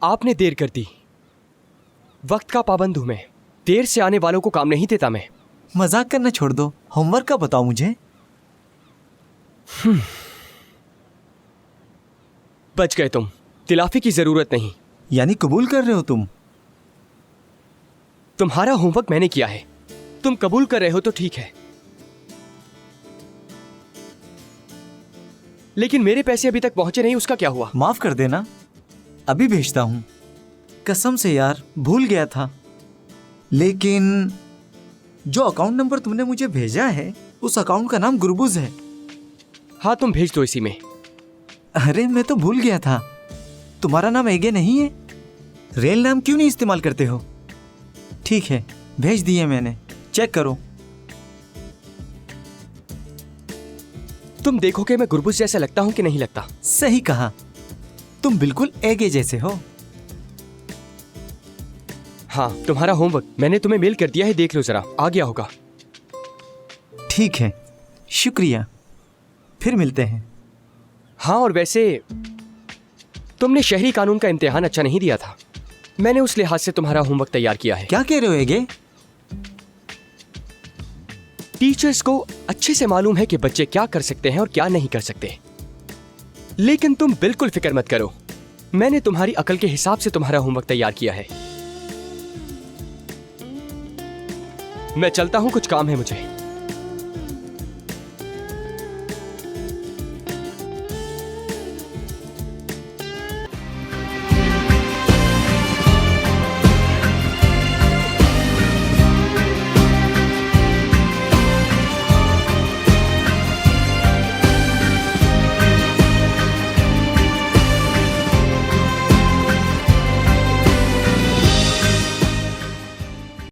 आपने देर कर दी। वक्त का पाबंद हूं मैं। देर से आने वालों को काम नहीं देता मैं। मजाक करना छोड़ दो, होमवर्क का बताओ मुझे। बच गए तुम। तिलाफी की जरूरत नहीं। यानी कबूल कर रहे हो तुम? तुम्हारा होमवर्क मैंने किया है, तुम कबूल कर रहे हो तो ठीक है, लेकिन मेरे पैसे अभी तक पहुंचे नहीं, उसका क्या हुआ? माफ कर देना, अभी भेजता हूं। कसम से यार, भूल गया था। लेकिन जो अकाउंट नंबर तुमने मुझे भेजा है, उस अकाउंट का नाम गुरबुज है। हाँ, तुम भेज दो इसी में। अरे मैं तो भूल गया था, तुम्हारा नाम एगे नहीं है? रियल नाम क्यों नहीं इस्तेमाल करते हो? ठीक है, भेज दिए मैंने, चेक करो। तुम देखोगे मैं गुरबुज जैसा लगता हूं कि नहीं लगता? सही कहा, तुम बिल्कुल एगे जैसे हो। हाँ, तुम्हारा होमवर्क मैंने तुम्हें मेल कर दिया है, देख लो जरा, आ गया होगा। ठीक है, शुक्रिया, फिर मिलते हैं। हाँ, और वैसे तुमने शहरी कानून का इम्तिहान अच्छा नहीं दिया था, मैंने उस लिहाज से तुम्हारा होमवर्क तैयार किया है। क्या कह रहे हो एगे? टीचर्स को अच्छे से मालूम है कि बच्चे क्या कर सकते हैं और क्या नहीं कर सकते, लेकिन तुम बिल्कुल फिक्र मत करो, मैंने तुम्हारी अकल के हिसाब से तुम्हारा होमवर्क तैयार किया है। मैं चलता हूं, कुछ काम है मुझे।